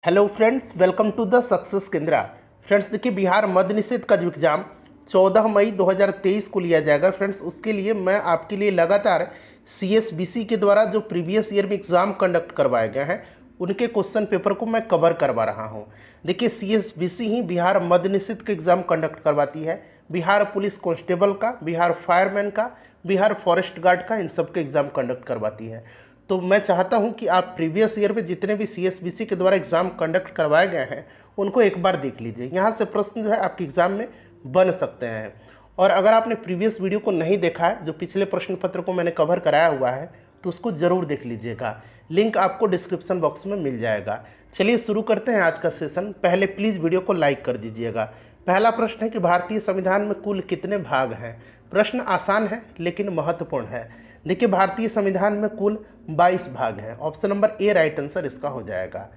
Hello friends, welcome to the success Kendra. Friends देखिए, बिहार मद्य निषेध का जो एग्ज़ाम 14 मई 2023 को लिया जाएगा। फ्रेंड्स उसके लिए मैं आपके लिए लगातार सीएसबीसी के द्वारा जो प्रीवियस ईयर में एग्ज़ाम कंडक्ट करवाए गए हैं उनके क्वेश्चन पेपर को मैं कवर करवा रहा हूं। देखिए, सीएसबीसी ही बिहार मद्य निषेध का एग्ज़ाम कंडक्ट करवाती है, बिहार पुलिस कांस्टेबल का, बिहार फायरमैन का, बिहार फॉरेस्ट गार्ड का, इन सब के एग्ज़ाम कंडक्ट करवाती है। तो मैं चाहता हूं कि आप प्रीवियस ईयर में जितने भी सीएसबीसी के द्वारा एग्ज़ाम कंडक्ट करवाए गए हैं उनको एक बार देख लीजिए। यहाँ से प्रश्न जो है आपके एग्ज़ाम में बन सकते हैं। और अगर आपने प्रीवियस वीडियो को नहीं देखा है, जो पिछले प्रश्न पत्र को मैंने कवर कराया हुआ है, तो उसको ज़रूर देख लीजिएगा। लिंक आपको डिस्क्रिप्शन बॉक्स में मिल जाएगा। चलिए शुरू करते हैं आज का सेशन। पहले प्लीज़ वीडियो को लाइक कर दीजिएगा। पहला प्रश्न है कि भारतीय संविधान में कुल कितने भाग हैं। प्रश्न आसान है लेकिन महत्वपूर्ण है। देखिए, भारतीय संविधान में कुल 22 भाग हैं। Option number A right answer इसका हो जाएगा।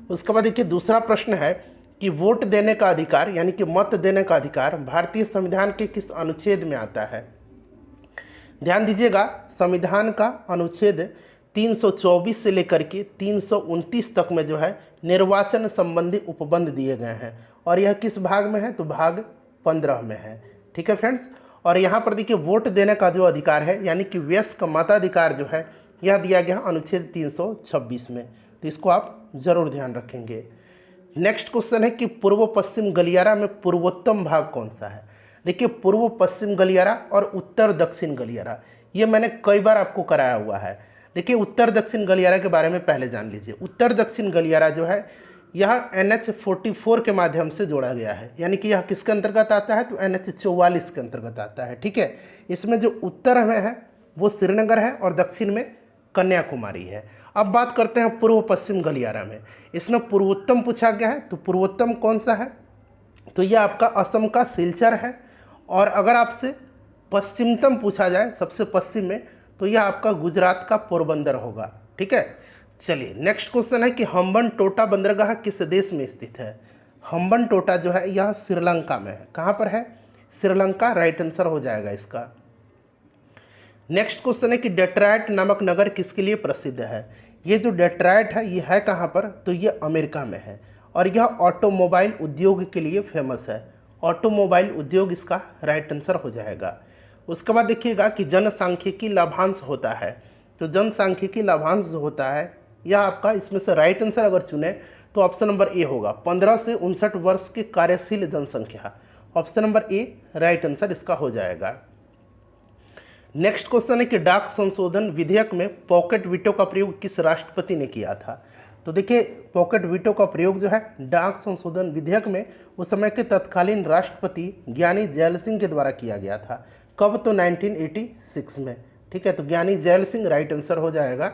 उसके बाद देखिए, दूसरा प्रश्न है कि वोट देने का अधिकार यानी कि मत देने का अधिकार भारतीय संविधान के किस अनुच्छेद में आता है। ध्यान दीजिएगा, संविधान का अनुच्छेद 324 से लेकर के 329 तक में जो है निर्वाचन संबंधी उपबंध दिए गए हैं। और यह किस भाग में है, तो भाग 15 में है। ठीक है फ्रेंड्स। और यहाँ पर देखिए, वोट देने का जो अधिकार है यानी कि वयस्क मताधिकार जो है यह दिया गया अनुच्छेद 326 में। तो इसको आप जरूर ध्यान रखेंगे। नेक्स्ट क्वेश्चन है कि पूर्व पश्चिम गलियारा में पूर्वोत्तम भाग कौन सा है। देखिए, पूर्व पश्चिम गलियारा और उत्तर दक्षिण गलियारा ये मैंने कई बार आपको कराया हुआ है। देखिए, उत्तर दक्षिण गलियारा के बारे में पहले जान लीजिए। उत्तर दक्षिण गलियारा जो है यह NH44 के माध्यम से जोड़ा गया है, यानी कि यह किसके अंतर्गत आता है, तो NH44 के अंतर्गत आता है। ठीक है। इसमें जो उत्तर में है वो श्रीनगर है और दक्षिण में कन्याकुमारी है। अब बात करते हैं पूर्व पश्चिम गलियारा में। इसमें पूर्वोत्तम पूछा गया है, तो पूर्वोत्तम कौन सा है, तो यह आपका असम का सिलचर है। और अगर आपसे पश्चिमतम पूछा जाए सबसे पश्चिम में, तो यह आपका गुजरात का पोरबंदर होगा। ठीक है। चलिए, नेक्स्ट क्वेश्चन है कि हम्बन टोटा बंदरगाह किस देश में स्थित है। हम्बन टोटा जो है यह श्रीलंका में है। कहाँ पर है, श्रीलंका राइट आंसर हो जाएगा इसका। नेक्स्ट क्वेश्चन है कि डेट्रॉयट नामक नगर किसके लिए प्रसिद्ध है। ये जो डेट्रॉयट है ये है कहाँ पर, तो ये अमेरिका में है और यह ऑटोमोबाइल उद्योग के लिए फेमस है। ऑटोमोबाइल उद्योग इसका राइट आंसर हो जाएगा। उसके बाद देखिएगा कि जनसांख्यिकी लाभांश होता है। तो जनसांख्यिकी लाभांश जो होता है यह आपका, इसमें से राइट आंसर अगर चुने तो ऑप्शन नंबर ए होगा, 15 से 59 वर्ष की कार्यशील जनसंख्या। Option number A right answer इसका हो जाएगा। नेक्स्ट क्वेश्चन है कि डाक संशोधन विधेयक में पॉकेट वीटो का प्रयोग किस राष्ट्रपति ने किया था। तो देखिए, पॉकेट वीटो का प्रयोग जो है डाक संशोधन विधेयक में उस समय के तत्कालीन राष्ट्रपति ज्ञानी जैल सिंह के द्वारा किया गया था। कब, तो 1986 में। ठीक है। तो ज्ञानी जैल सिंह राइट आंसर हो जाएगा।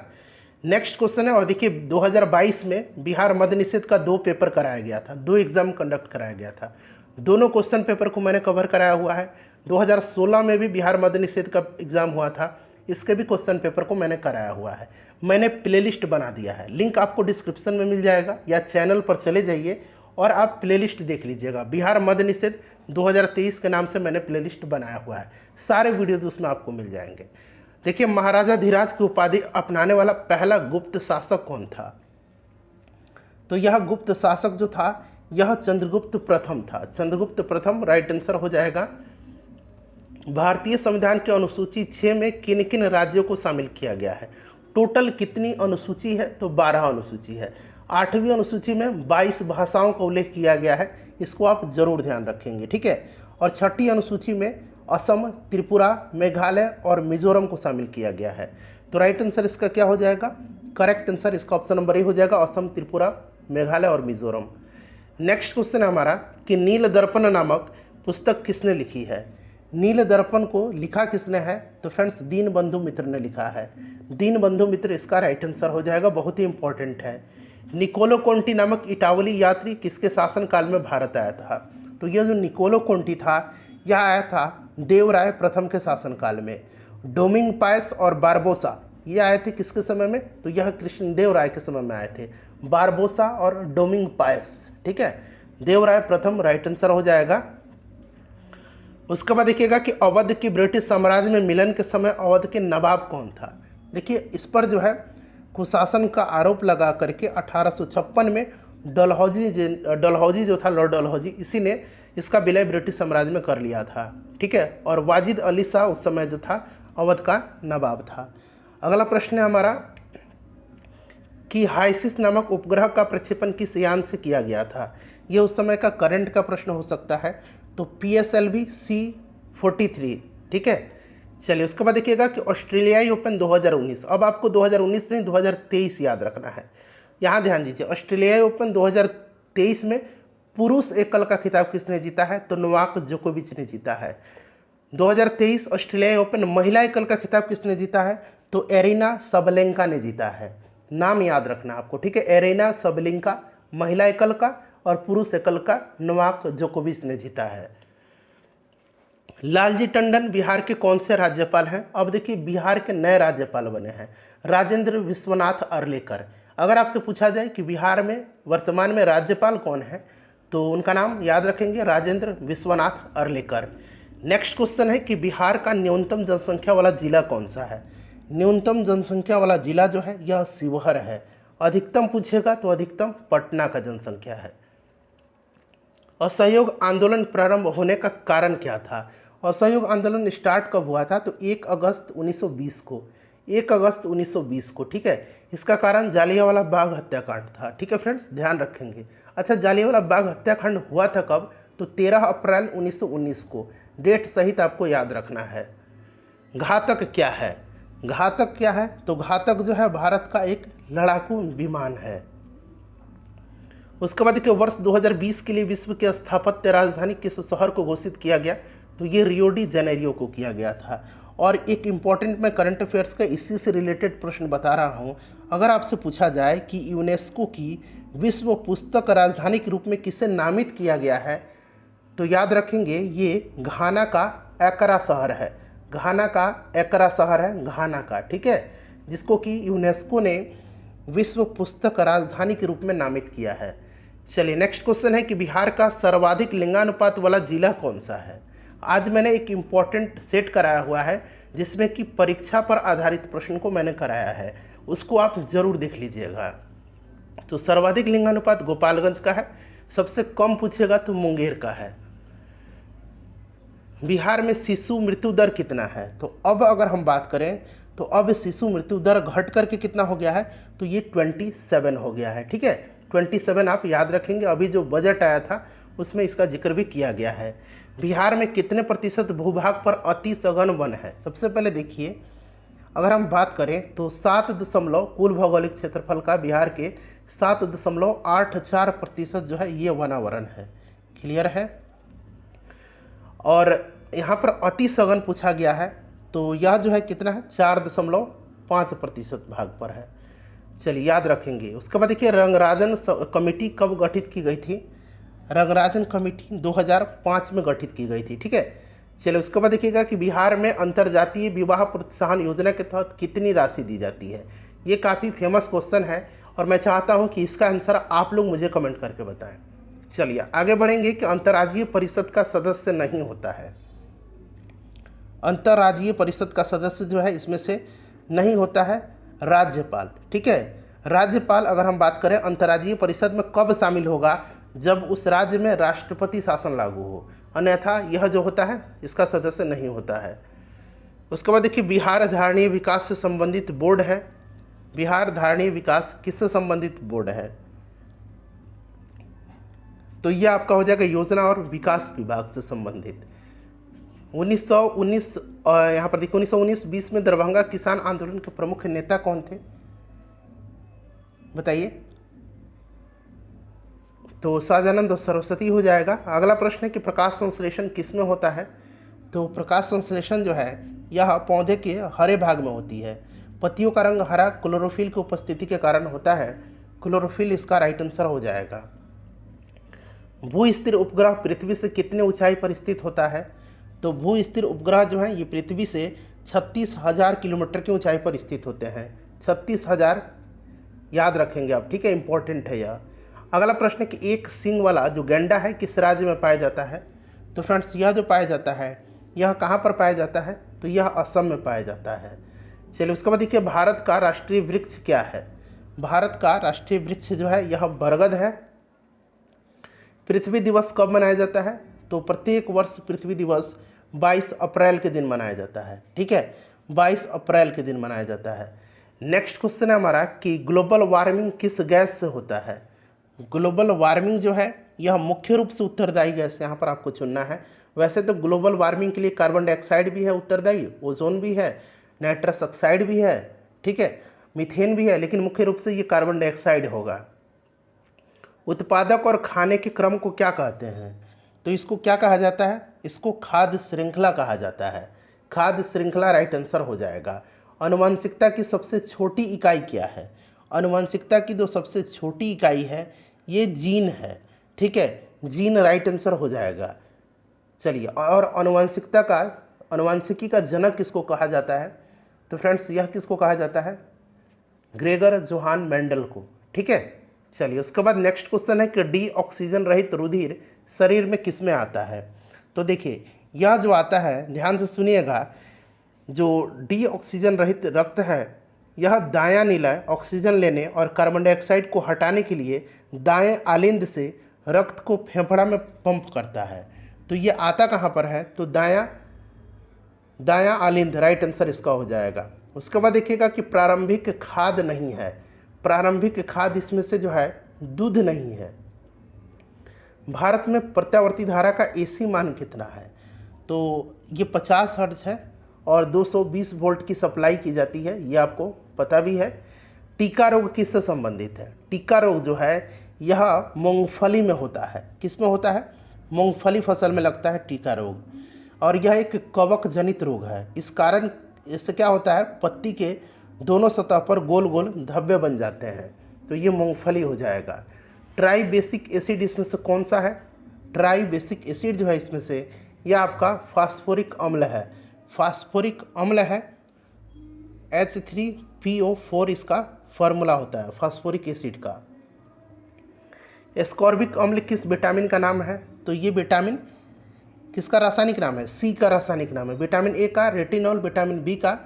नेक्स्ट क्वेश्चन है, और देखिए 2022 में बिहार मद्य निषेध का 2 पेपर कराया गया था, 2 एग्जाम कंडक्ट कराया गया था। दोनों क्वेश्चन पेपर को मैंने कवर कराया हुआ है। 2016 में भी बिहार मद्य निषेध का एग्ज़ाम हुआ था, इसके भी क्वेश्चन पेपर को मैंने कराया हुआ है। मैंने प्लेलिस्ट बना दिया है, लिंक आपको डिस्क्रिप्शन में मिल जाएगा, या चैनल पर चले जाइए और आप प्लेलिस्ट देख लीजिएगा। बिहार मद्य निषेध 2023 के नाम से मैंने प्लेलिस्ट बनाया हुआ है, सारे वीडियोज उसमें आपको मिल जाएंगे। देखिए, महाराजा धीराज की उपाधि अपनाने वाला पहला गुप्त शासक कौन था। तो यह गुप्त शासक जो था यह चंद्रगुप्त प्रथम था। चंद्रगुप्त प्रथम राइट आंसर हो जाएगा। भारतीय संविधान के अनुसूची 6 में किन किन राज्यों को शामिल किया गया है। टोटल कितनी अनुसूची है, तो 12 अनुसूची है। 8वीं अनुसूची में 22 भाषाओं का उल्लेख किया गया है, इसको आप जरूर ध्यान रखेंगे। ठीक है। और 6ठी अनुसूची में असम, त्रिपुरा, मेघालय और मिजोरम को शामिल किया गया है। तो राइट आंसर इसका क्या हो जाएगा, करेक्ट आंसर इसका ऑप्शन नंबर ए हो जाएगा, असम, त्रिपुरा, मेघालय और मिजोरम। नेक्स्ट क्वेश्चन है हमारा कि नील दर्पण नामक पुस्तक किसने लिखी है। नील दर्पण को लिखा किसने है, तो फ्रेंड्स दीनबंधु मित्र ने लिखा है। दीनबंधु मित्र इसका राइट आंसर हो जाएगा, बहुत ही इंपॉर्टेंट है। निकोलो कोंटी नामक इटावली यात्री किसके शासनकाल में भारत आया था। तो यह जो निकोलो कोंटी था यह आया था देवराय प्रथम के शासनकाल में। डोमिंग पायस और बारबोसा ये आए थे किसके समय में, तो यह कृष्णदेव राय के समय में आए थे, बारबोसा और डोमिंग पायस। ठीक है। देवराय प्रथम राइट आंसर हो जाएगा। उसके बाद देखिएगा कि अवध की ब्रिटिश साम्राज्य में मिलन के समय अवध के नवाब कौन था। देखिए, इस पर जो है कुशासन का आरोप लगा करके 1856 में डलहौजी जो था, लॉर्ड डलहौजी, इसी ने इसका विलय ब्रिटिश साम्राज्य में कर लिया था, ठीक है। और वाजिद अली शाह उस समय जो था अवध का नवाब था। अगला प्रश्न है हमारा कि हाइसिस नामक उपग्रह का प्रक्षेपण किस यान से किया गया था। ये उस समय का करंट का प्रश्न हो सकता है, तो PSLV C-43, ठीक है। चलिए उसके बाद देखिएगा कि ऑस्ट्रेलियाई ओपन 2019, अब आपको 2019 नहीं 2023 याद रखना है। यहाँ ध्यान दीजिए, ऑस्ट्रेलियाई ओपन 2023 में पुरुष एकल का खिताब किसने जीता है, तो नोवाक जोकोविच ने जीता है। 2023 ऑस्ट्रेलियाई ओपन महिला एकल का खिताब किसने जीता है, तो एरिना सबलेंका ने जीता है। नाम याद रखना आपको, ठीक है, एरिना सबलेंका महिला एकल का, और पुरुष एकल का नोवाक जोकोविच ने जीता है। लालजी टंडन बिहार के कौन से राज्यपाल हैं। अब देखिए बिहार के नए राज्यपाल बने हैं राजेंद्र विश्वनाथ अर्लेकर। अगर आपसे पूछा जाए कि बिहार में वर्तमान में राज्यपाल कौन है, तो उनका नाम याद रखेंगे, राजेंद्र विश्वनाथ अर्लेकर। नेक्स्ट क्वेश्चन है कि बिहार का न्यूनतम जनसंख्या वाला जिला कौन सा है। न्यूनतम जनसंख्या वाला जिला जो है यह शिवहर है। अधिकतम पूछेगा तो अधिकतम पटना का जनसंख्या है। असहयोग आंदोलन प्रारंभ होने का कारण क्या था। असहयोग आंदोलन स्टार्ट कब हुआ था, तो 1 अगस्त 1920 को, 1 अगस्त 1920 को, ठीक है। इसका कारण जालियांवाला बाग हत्याकांड था, ठीक है फ्रेंड्स, ध्यान रखेंगे। अच्छा, जालियांवाला बाग हत्याकांड हुआ था कब, तो 13 अप्रैल 1919 को। डेट सहित आपको याद रखना है। घातक क्या है, घातक क्या है, तो घातक जो है भारत का एक लड़ाकू विमान है। उसके बाद देखिए वर्ष 2020 के लिए विश्व की स्थापत्य राजधानी किस शहर को घोषित किया गया, तो ये रियो डी जेनेरियो को किया गया था। और एक इम्पॉर्टेंट मैं करंट अफेयर्स का इसी से रिलेटेड प्रश्न बता रहा हूँ। अगर आपसे पूछा जाए कि यूनेस्को की विश्व पुस्तक राजधानी के रूप में किसे नामित किया गया है, तो याद रखेंगे ये घाना का एकरा शहर है। घाना का एकरा शहर है, घाना का, ठीक है, जिसको कि यूनेस्को ने विश्व पुस्तक राजधानी के रूप में नामित किया है। चलिए नेक्स्ट क्वेश्चन है कि बिहार का सर्वाधिक लिंगानुपात वाला जिला कौन सा है। आज मैंने एक इम्पॉर्टेंट सेट कराया हुआ है जिसमें कि परीक्षा पर आधारित प्रश्न को मैंने कराया है, उसको आप जरूर देख लीजिएगा। तो सर्वाधिक लिंगानुपात गोपालगंज का है, सबसे कम पूछेगा तो मुंगेर का है। बिहार में शिशु मृत्यु दर कितना है, तो अब अगर हम बात करें तो अब शिशु मृत्यु दर घट करके कितना हो गया है, तो ये 27 हो गया है, ठीक है। 27 आप याद रखेंगे, अभी जो बजट आया था उसमें इसका जिक्र भी किया गया है। बिहार में कितने प्रतिशत भूभाग पर अति सघन वन है। सबसे पहले देखिए, अगर हम बात करें तो 7 कुल भौगोलिक क्षेत्रफल का बिहार के 7.84% जो है ये वनावरण है। क्लियर है। और यहाँ पर अति सघन पूछा गया है, तो यह जो है कितना है, 4.5% भाग पर है। चलिए याद रखेंगे। उसके बाद देखिए रंगराजन कमेटी कब गठित की गई थी। रंगराजन कमेटी 2005 में गठित की गई थी, ठीक है। चलिए उसके बाद देखिएगा कि बिहार में अंतर्जातीय विवाह प्रोत्साहन योजना के तहत कितनी राशि दी जाती है। ये काफ़ी फेमस क्वेश्चन है और मैं चाहता हूँ कि इसका आंसर आप लोग मुझे कमेंट करके बताएं। चलिए आगे बढ़ेंगे कि अंतर्राज्यीय परिषद का सदस्य नहीं होता है। अंतर्राज्यीय परिषद का सदस्य जो है इसमें से नहीं होता है राज्यपाल, ठीक है। राज्यपाल अगर हम बात करें अंतर्राज्यीय परिषद में कब शामिल होगा, जब उस राज्य में राष्ट्रपति शासन लागू हो, अन्यथा यह जो होता है इसका सदस्य नहीं होता है। उसके बाद देखिए बिहार धारणीय विकास से संबंधित बोर्ड है। बिहार धारणीय विकास किससे संबंधित बोर्ड है, तो यह आपका हो जाएगा योजना और विकास विभाग से संबंधित। 1919 यहाँ पर देखिए 1919-20 में दरभंगा किसान आंदोलन के प्रमुख नेता कौन थे, बताइए। तो सहजानंद सरस्वती हो जाएगा। अगला प्रश्न है कि प्रकाश संश्लेषण किस में होता है, तो प्रकाश संश्लेषण जो है यह पौधे के हरे भाग में होती है। पत्तियों का रंग हरा क्लोरोफिल की उपस्थिति के कारण होता है। क्लोरोफिल इसका राइट आंसर हो जाएगा। भू स्थिर उपग्रह पृथ्वी से कितने ऊंचाई पर स्थित होता है, तो भू स्थिर उपग्रह जो है ये पृथ्वी से 36,000 किलोमीटर की ऊंचाई पर स्थित होते हैं। 36,000 याद रखेंगे आप, ठीक है, इंपॉर्टेंट है यह। अगला प्रश्न है कि एक सींग वाला जो गैंडा है किस राज्य में पाया जाता है, तो फ्रेंड्स यह जो पाया जाता है यह कहाँ पर पाया जाता है, तो यह असम में पाया जाता है। चलिए उसके बाद देखिए भारत का राष्ट्रीय वृक्ष क्या है। भारत का राष्ट्रीय वृक्ष जो है यह बरगद है, पृथ्वी दिवस कब मनाया जाता है? तो प्रत्येक वर्ष पृथ्वी दिवस 22 अप्रैल के दिन मनाया जाता है। ठीक है, 22 अप्रैल के दिन मनाया जाता है। नेक्स्ट क्वेश्चन है हमारा कि ग्लोबल वार्मिंग किस गैस से होता है? ग्लोबल वार्मिंग जो है यह मुख्य रूप से उत्तरदायी गैस यहाँ पर आपको चुनना है। वैसे तो ग्लोबल वार्मिंग के लिए कार्बन डाइऑक्साइड भी है उत्तरदायी, ओजोन भी है, नाइट्रस ऑक्साइड भी है, ठीक है, मीथेन भी है, लेकिन मुख्य रूप से ये कार्बन डाइऑक्साइड होगा। उत्पादक और खाने के क्रम को क्या कहते हैं? तो इसको क्या कहा जाता है? इसको खाद्य श्रृंखला कहा जाता है। खाद्य श्रृंखला राइट आंसर हो जाएगा। आनुवंशिकता की सबसे छोटी इकाई क्या है? आनुवंशिकता की जो सबसे छोटी इकाई है ये जीन है। ठीक है, जीन राइट आंसर हो जाएगा। चलिए, और आनुवंशिकी का जनक किसको कहा जाता है? तो फ्रेंड्स यह किसको कहा जाता है? ग्रेगर जोहान मेंडल को। ठीक है, चलिए उसके बाद नेक्स्ट क्वेश्चन है कि डी ऑक्सीजन रहित रुधिर शरीर में किस में आता है? तो देखिए यह जो आता है, ध्यान से सुनिएगा, जो डी ऑक्सीजन रहित रक्त है यह दायां निलय ऑक्सीजन लेने और कार्बन डाइऑक्साइड को हटाने के लिए दाएं आलिंद से रक्त को फेफड़ा में पंप करता है। तो ये आता कहाँ पर है? तो दायां आलिंद राइट आंसर इसका हो जाएगा। उसके बाद देखिएगा कि प्रारंभिक खाद नहीं है। प्रारंभिक खाद इसमें से जो है दूध नहीं है। भारत में प्रत्यावर्ती धारा का एसी मान कितना है? तो ये 50 हर्ट्ज है और 220 वोल्ट की सप्लाई की जाती है, ये आपको पता भी है। टीका रोग किससे संबंधित है? टीका रोग जो है यह मूंगफली में होता है। किस में होता है? मूंगफली फसल में लगता है टीका रोग, और यह एक कवक जनित रोग है। इस कारण इससे क्या होता है, पत्ती के दोनों सतह पर गोल गोल धब्बे बन जाते हैं, तो ये मूंगफली हो जाएगा। ट्राई बेसिक एसिड इसमें से कौन सा है? ट्राई बेसिक एसिड जो है इसमें से यह आपका फास्फोरिक अम्ल है। फास्फोरिक अम्ल है, H3PO4 इसका फार्मूला होता है फास्फोरिक एसिड का। एस्कॉर्बिक अम्ल किस विटामिन का नाम है? तो ये विटामिन किसका रासायनिक नाम है? सी का रासायनिक नाम है। विटामिन ए का रेटिनॉल, विटामिन बी का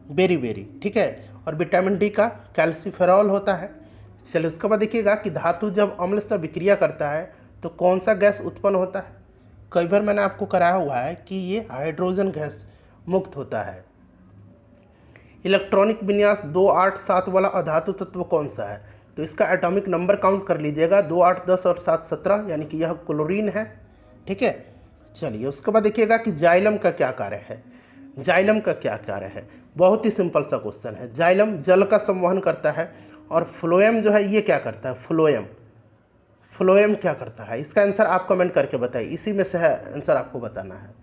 बेरीबेरी, ठीक है, और विटामिन डी का कैल्सीफेरॉल होता है। चलिए उसके बाद देखिएगा कि धातु जब अम्ल से विक्रिया करता है तो कौन सा गैस उत्पन्न होता है? कई बार मैंने आपको कराया हुआ है कि ये हाइड्रोजन गैस मुक्त होता है। इलेक्ट्रॉनिक विन्यास 287 वाला अधातु तत्व कौन सा है? तो इसका एटॉमिक नंबर काउंट कर लीजिएगा, 2, 8, 10 और 7, 17, यानी कि यह क्लोरीन है। ठीक है, चलिए उसके बाद देखिएगा कि जाइलम का क्या कार्य है? जाइलम का क्या कार्य है? बहुत ही सिंपल सा क्वेश्चन है। जाइलम जल का संवहन करता है, और फ्लोएम जो है ये क्या करता है? फ्लोएम क्या करता है? इसका आंसर आप कमेंट करके बताइए, इसी में से है आंसर आपको बताना है।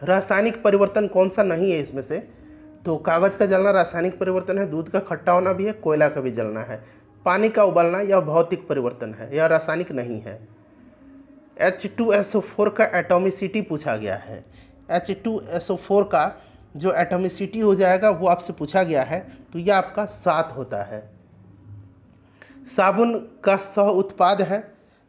रासायनिक परिवर्तन कौन सा नहीं है इसमें से? तो कागज़ का जलना रासायनिक परिवर्तन है, दूध का खट्टा होना भी है, कोयला का भी जलना है, पानी का उबलना यह भौतिक परिवर्तन है, यह रासायनिक नहीं है। H2SO4 का एटॉमिसिटी पूछा गया है। H2SO4 का जो एटॉमिसिटी हो जाएगा वो आपसे पूछा गया है, तो यह आपका 7 होता है। साबुन का सह उत्पाद है।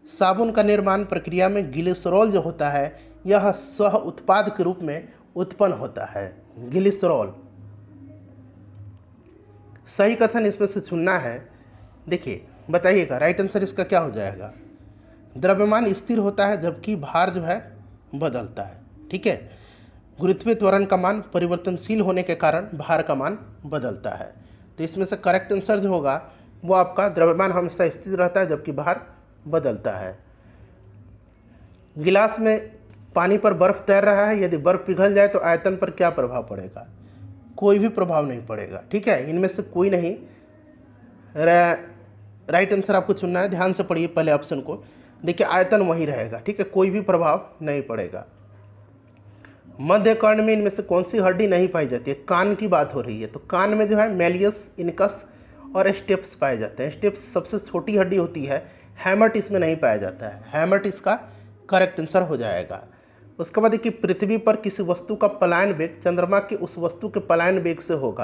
साबुन का निर्माण प्रक्रिया में ग्लिसरॉल जो होता है यह सह उत्पाद के रूप में उत्पन्न होता है, ग्लिसरॉल। सही कथन इसमें से चुनना है। देखिए बताइएगा राइट आंसर इसका क्या हो जाएगा? द्रव्यमान स्थिर होता है जबकि भार जो है बदलता है। ठीक है, गुरुत्वीय त्वरण का मान परिवर्तनशील होने के कारण भार का मान बदलता है। तो इसमें से करेक्ट आंसर जो होगा वो आपका द्रव्यमान हमेशा स्थिर रहता है जबकि भार बदलता है। गिलास में पानी पर बर्फ तैर रहा है, यदि बर्फ पिघल जाए तो आयतन पर क्या प्रभाव पड़ेगा? कोई भी प्रभाव नहीं पड़ेगा। ठीक है, इनमें से कोई नहीं। राइट आंसर आपको चुनना है, ध्यान से पढ़िए पहले ऑप्शन को। देखिए आयतन वही रहेगा। ठीक है, कोई भी प्रभाव नहीं पड़ेगा। मध्य कर्ण में इनमें से कौन सी हड्डी नहीं पाई जाती है? कान की बात हो रही है, तो कान में जो है मेलियस, इनकस और स्टेप्स पाए जाते हैं। स्टेप्स सबसे छोटी हड्डी होती है, हैमट इसमें नहीं पाया जाता है। हैमट इसका करेक्ट आंसर हो जाएगा। उसके बाद देखिए पृथ्वी पर किसी वस्तु का पलायन वेग चंद्रमा के उस वस्तु के पलायन वेग से होगा,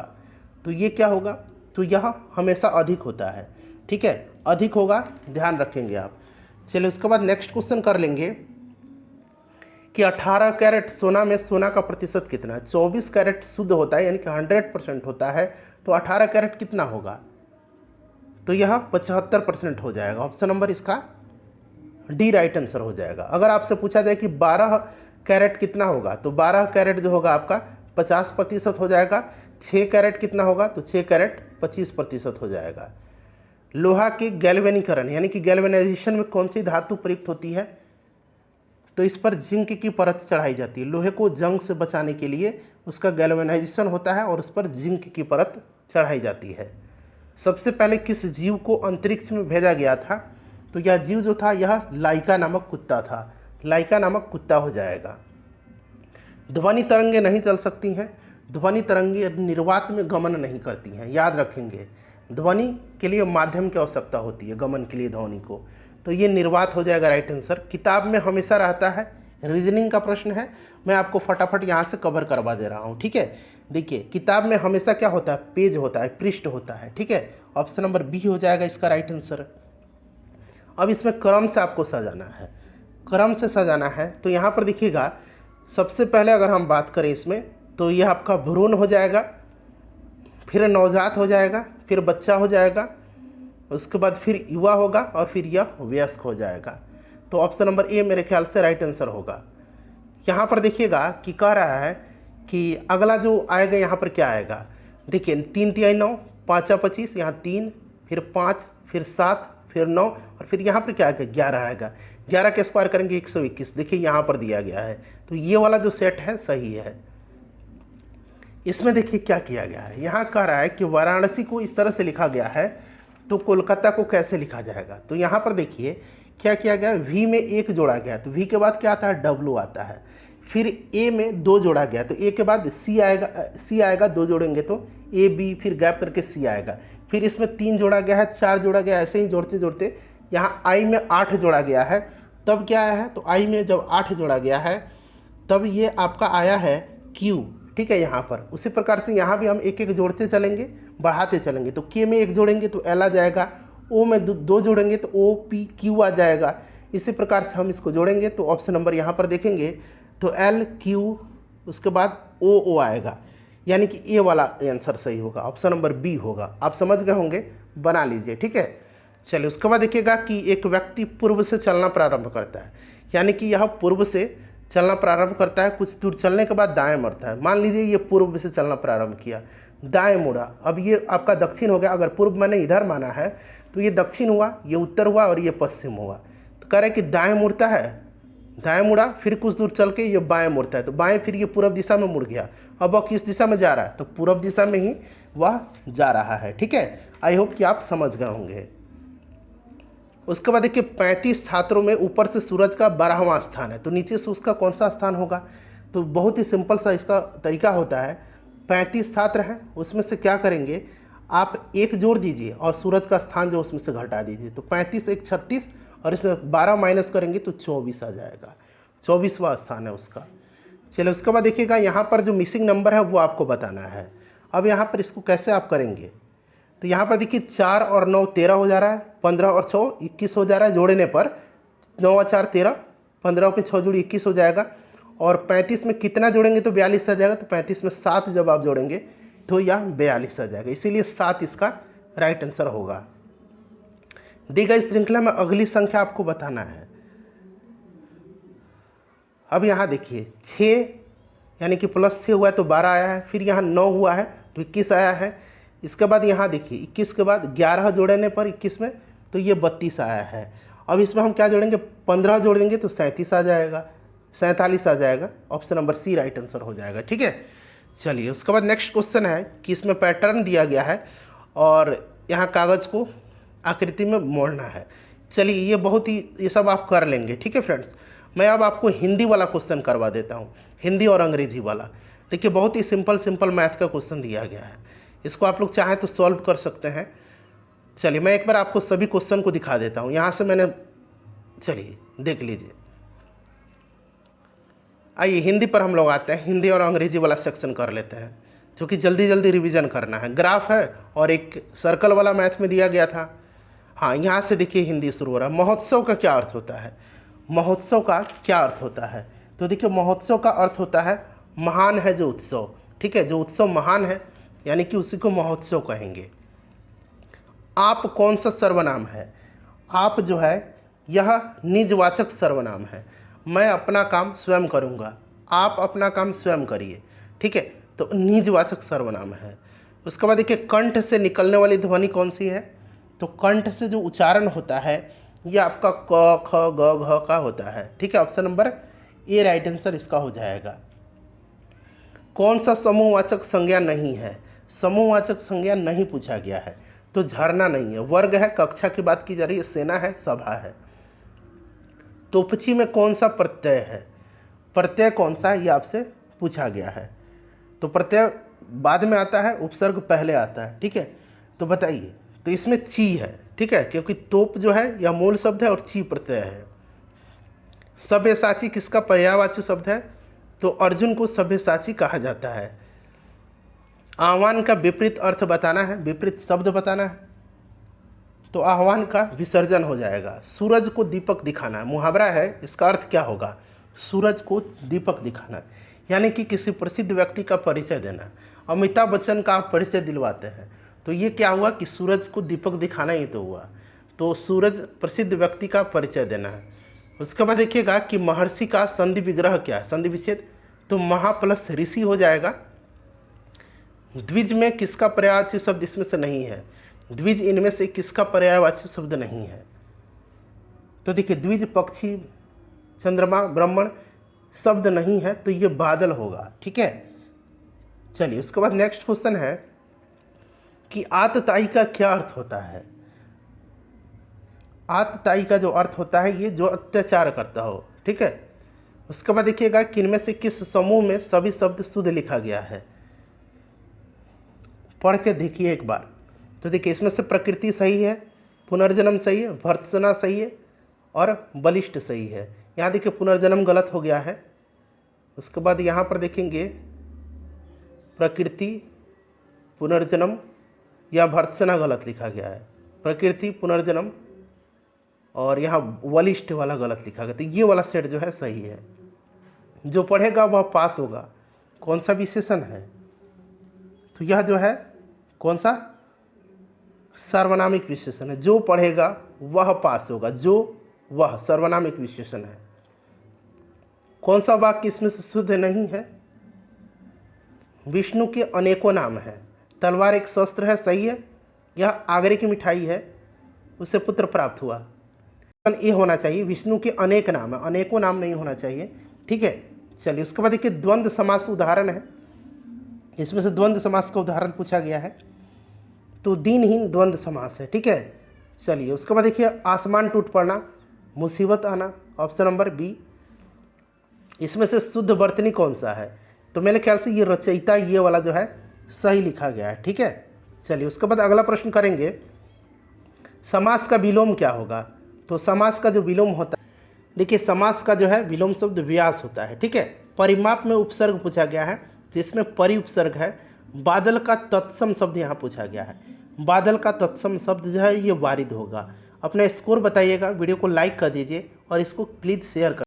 तो ये क्या होगा? तो यह हमेशा अधिक होता है। ठीक है, अधिक होगा, ध्यान रखेंगे आप। चलिए उसके बाद नेक्स्ट क्वेश्चन कर लेंगे कि 18 कैरेट सोना में सोना का प्रतिशत कितना है? 24 कैरेट शुद्ध होता है, यानी कि 100% होता है, तो 18 कैरेट कितना होगा? तो यह 75% हो जाएगा। ऑप्शन नंबर इसका डी राइट आंसर हो जाएगा। अगर आपसे पूछा जाए कि 12 कैरेट कितना होगा, तो 12 कैरेट जो होगा आपका 50% हो जाएगा। 6 कैरेट कितना होगा, तो 6 कैरेट 25% हो जाएगा। लोहा के गैल्वेनीकरण यानी कि गैल्वेनाइजेशन में कौन सी धातु प्रयुक्त होती है, तो इस पर जिंक की परत चढ़ाई जाती है। लोहे को जंग से बचाने के लिए उसका गैल्वेनाइजेशन होता है और उस पर जिंक की परत चढ़ाई जाती है। सबसे पहले किस जीव को अंतरिक्ष में भेजा गया था, तो यह जीव जो था यह लाइका नामक कुत्ता था। लाइका नामक कुत्ता हो जाएगा। ध्वनि तरंगे नहीं चल सकती हैं, ध्वनि तरंगे निर्वात में गमन नहीं करती हैं, याद रखेंगे। ध्वनि के लिए माध्यम की आवश्यकता होती है गमन के लिए ध्वनि को, तो ये निर्वात हो जाएगा राइट आंसर। किताब में हमेशा रहता है, रीजनिंग का प्रश्न है, मैं आपको फटाफट यहाँ से कवर करवा दे रहा हूँ, ठीक है। देखिए किताब में हमेशा क्या होता है, पेज होता है, पृष्ठ होता है, ठीक है। ऑप्शन नंबर बी हो जाएगा इसका राइट आंसर। अब इसमें क्रम से आपको सजाना है, क्रम से सजाना है। तो यहाँ पर देखिएगा, सबसे पहले अगर हम बात करें इसमें, तो यह आपका भ्रूण हो जाएगा, फिर नवजात हो जाएगा, फिर बच्चा हो जाएगा, उसके बाद फिर युवा होगा और फिर यह वयस्क हो जाएगा। तो ऑप्शन नंबर ए मेरे ख्याल से राइट आंसर होगा। यहाँ पर देखिएगा कि कह रहा है कि अगला जो आएगा यहाँ पर क्या आएगा, देखिए 3 तिहाई 9, 5 25, यहाँ 3, फिर 5, फिर 7, फिर 9 और फिर यहाँ पर क्या आएगा 11 आएगा। 11 के स्क्वायर करेंगे 121, देखिए यहाँ पर दिया गया है। तो ये वाला जो सेट है सही है। इसमें देखिए क्या किया गया है, यहाँ कह रहा है कि वाराणसी को इस तरह से लिखा गया है, तो कोलकाता को कैसे लिखा जाएगा। तो यहाँ पर देखिए क्या किया गया, वी में 1 जोड़ा गया, तो वी के बाद क्या आता है, डब्लू आता है। फिर ए में 2 जोड़ा गया, तो ए के बाद सी आएगा, 2 जोड़ेंगे तो ए बी, फिर गैप करके सी आएगा। फिर इसमें 3 जोड़ा गया है, 4 जोड़ा गया, ऐसे ही जोड़ते जोड़ते यहाँ आई में 8 जोड़ा गया है। तब क्या आया है, तो आई में जब 8 जोड़ा गया है तब ये आपका आया है क्यू, ठीक है। यहाँ पर उसी प्रकार से यहाँ भी हम एक एक जोड़ते चलेंगे, बढ़ाते चलेंगे। तो के में 1 जोड़ेंगे तो एल आ जाएगा, ओ में 2 जोड़ेंगे तो ओ पी क्यू आ जाएगा। इसी प्रकार से हम इसको जोड़ेंगे तो ऑप्शन नंबर यहाँ पर देखेंगे तो एल क्यू, उसके बाद ओ आएगा, यानी कि ए वाला आंसर सही होगा, ऑप्शन नंबर बी होगा। आप समझ गए होंगे, बना लीजिए, ठीक है। चलिए उसके बाद देखिएगा कि एक व्यक्ति पूर्व से चलना प्रारंभ करता है, यानी कि यह पूर्व से चलना प्रारंभ करता है, कुछ दूर चलने के बाद दाएं मुड़ता है। मान लीजिए ये पूर्व से चलना प्रारंभ किया, दाएं मुड़ा, अब ये आपका दक्षिण हो गया। अगर पूर्व मैंने इधर माना है तो ये दक्षिण हुआ, ये उत्तर हुआ और ये पश्चिम हुआ। तो कह रहे कि दाएं मुड़ता है, दाएं मुड़ा, फिर कुछ दूर चल के ये बाएं मुड़ता है, तो बाएं फिर ये पूर्व दिशा में मुड़ गया। अब वह किस दिशा में जा रहा है, तो पूर्व दिशा में ही वह जा रहा है, ठीक है। आई होप कि आप समझ गए होंगे। उसके बाद देखिए 35 छात्रों में ऊपर से सूरज का 12वां स्थान है, तो नीचे से उसका कौन सा स्थान होगा। तो बहुत ही सिंपल सा इसका तरीका होता है, 35 छात्र हैं, उसमें से क्या करेंगे, आप 1 जोड़ दीजिए और सूरज का स्थान जो उसमें से घटा दीजिए। तो 35 1 36 और इसमें 12 माइनस करेंगे तो 24 आ जाएगा, 24वां स्थान है उसका। चलिए उसके बाद देखिएगा यहाँ पर जो मिसिंग नंबर है वो आपको बताना है। अब यहाँ पर इसको कैसे आप करेंगे, तो यहाँ पर देखिए 4 और 9 13 हो जा रहा है, 15 और 6 21 हो जा रहा है। जोड़ने पर 9 और 4 13, 15 पे 6 जोड़ी 21 हो जाएगा। और 35 में कितना जोड़ेंगे तो 42 आ जाएगा। तो 35 में 7 जब आप जोड़ेंगे तो यह 42 आ जाएगा, इसीलिए 7 इसका राइट आंसर होगा। दी गई श्रृंखला में अगली संख्या आपको बताना है। अब यहाँ देखिए 6 यानी कि +6 हुआ है तो 12 आया है, फिर यहाँ 9 हुआ है तो 21 आया है। इसके बाद यहाँ देखिए 21 के बाद 11 जोड़ने पर 21 में तो ये 32 आया है। अब इसमें हम क्या जोड़ेंगे, 15 जोड़ देंगे तो 37 आ जाएगा, 47 आ जाएगा। Option number C right answer हो जाएगा, ठीक है। चलिए उसके बाद नेक्स्ट क्वेश्चन है कि इसमें पैटर्न दिया गया है और यहाँ कागज़ को आकृति में मोड़ना है। चलिए ये सब आप कर लेंगे, ठीक है फ्रेंड्स। मैं अब आपको हिंदी वाला क्वेश्चन करवा देता हूँ, हिंदी और अंग्रेजी वाला। देखिए बहुत ही सिंपल मैथ का क्वेश्चन दिया गया है, इसको आप लोग चाहें तो सॉल्व कर सकते हैं। चलिए मैं एक बार आपको सभी क्वेश्चन को दिखा देता हूँ। यहाँ से मैंने, चलिए देख लीजिए। आइए हिंदी पर हम लोग आते हैं, हिंदी और अंग्रेजी वाला सेक्शन कर लेते हैं, क्योंकि जल्दी जल्दी रिवीजन करना है। ग्राफ है और एक सर्कल वाला मैथ में दिया गया था। हाँ यहाँ से देखिए हिंदी शुरू हो रहा है। महोत्सव का क्या अर्थ होता है, महोत्सव का क्या अर्थ होता है, तो देखिए महोत्सव का अर्थ होता है महान है जो उत्सव, ठीक है। जो उत्सव महान है यानी कि उसी को महोत्सव कहेंगे। आप कौन सा सर्वनाम है, आप जो है यह निजवाचक सर्वनाम है। मैं अपना काम स्वयं करूँगा, आप अपना काम स्वयं करिए, ठीक है, तो निजवाचक सर्वनाम है। उसके बाद देखिए कंठ से निकलने वाली ध्वनि कौन सी है, तो कंठ से जो उच्चारण होता है ये आपका क ख ग घ का होता है, ठीक है। Option number A right answer इसका हो जाएगा। कौन सा समूहवाचक संज्ञा नहीं है, समूहवाचक संज्ञा नहीं पूछा गया है, तो झरना नहीं है, वर्ग है, कक्षा की बात की जा रही है, सेना है, सभा है। तोपची में कौन सा प्रत्यय है, प्रत्यय कौन सा है ये आपसे पूछा गया है। तो प्रत्यय बाद में आता है, उपसर्ग पहले आता है, ठीक है। तो बताइए, तो इसमें ची है, ठीक है, क्योंकि तोप जो है यह मूल शब्द है और ची प्रत्यय है। सभ्यसाची किसका पर्यायवाची शब्द है, तो अर्जुन को सभ्यसाची कहा जाता है। आह्वान का विपरीत अर्थ बताना है, विपरीत शब्द बताना है, तो आह्वान का विसर्जन हो जाएगा। सूरज को दीपक दिखाना, मुहावरा है, इसका अर्थ क्या होगा, सूरज को दीपक दिखाना, यानी कि किसी प्रसिद्ध व्यक्ति का परिचय देना। अमिताभ बच्चन का आप परिचय दिलवाते हैं, तो ये क्या हुआ कि सूरज को दीपक दिखाना ही तो हुआ, तो सूरज प्रसिद्ध व्यक्ति का परिचय देना है। उसके बाद देखिएगा कि महर्षि का संधि विग्रह क्या है, संधि विच्छेद, तो महा प्लस ऋषि हो जाएगा। द्विज में किसका पर्यायवाची शब्द इसमें से नहीं है, द्विज इनमें से किसका पर्यायवाची शब्द नहीं है, तो देखिए द्विज पक्षी, चंद्रमा, ब्राह्मण शब्द नहीं है, तो ये बादल होगा, ठीक है। चलिए उसके बाद नेक्स्ट क्वेश्चन है कि आतताई का क्या अर्थ होता है। आतताई का जो अर्थ होता है ये जो अत्याचार करता हो, ठीक है। उसके बाद देखिएगा कि इनमें से किस समूह में सभी शब्द शुद्ध लिखा गया है, पढ़ के देखिए एक बार। तो देखिए इसमें से प्रकृति सही है, पुनर्जन्म सही है, भर्त्सना सही है और बलिष्ठ सही है। यहाँ देखिए पुनर्जन्म गलत हो गया है। उसके बाद यहाँ पर देखेंगे प्रकृति, पुनर्जन्म या भर्त्सना गलत लिखा गया है, प्रकृति, पुनर्जन्म और यहाँ बलिष्ठ वाला गलत लिखा गया, तो ये वाला सेट जो है सही है। जो पढ़ेगा वह पास होगा। कौन सा विशेषण है, तो यह जो है कौन सा सर्वनामिक विशेषण है, जो पढ़ेगा वह पास होगा, जो वह सर्वनामिक विशेषण है। कौन सा वाक्य इसमें से शुद्ध नहीं है, विष्णु के अनेकों नाम हैं, तलवार एक शस्त्र है, सही है। यह आगरे की मिठाई है, उसे पुत्र प्राप्त हुआ, ये होना चाहिए। विष्णु के अनेक नाम है, अनेकों नाम नहीं होना चाहिए, ठीक है। चलिए उसके बाद देखिए द्वंद्व समास उदाहरण है, इसमें से द्वंद्व समास का उदाहरण पूछा गया है, तो दीनहीन द्वंद्व समास है, ठीक है। चलिए उसके बाद देखिए आसमान टूट पड़ना, मुसीबत आना, ऑप्शन नंबर बी। इसमें से शुद्ध वर्तनी कौन सा है, तो मेरे ख्याल से ये रचयिता, ये वाला जो है सही लिखा गया है, ठीक है। चलिए उसके बाद अगला प्रश्न करेंगे, समास का विलोम क्या होगा, तो समास का जो विलोम होता है, देखिए समास का जो है विलोम शब्द व्यास होता है, ठीक है। परिमाप में उपसर्ग पूछा गया है, जिसमें परि उपसर्ग है। बादल का तत्सम शब्द यहाँ पूछा गया है, बादल का तत्सम शब्द जो है ये वारिद होगा। अपना स्कोर बताइएगा, वीडियो को लाइक कर दीजिए और इसको प्लीज़ शेयर कर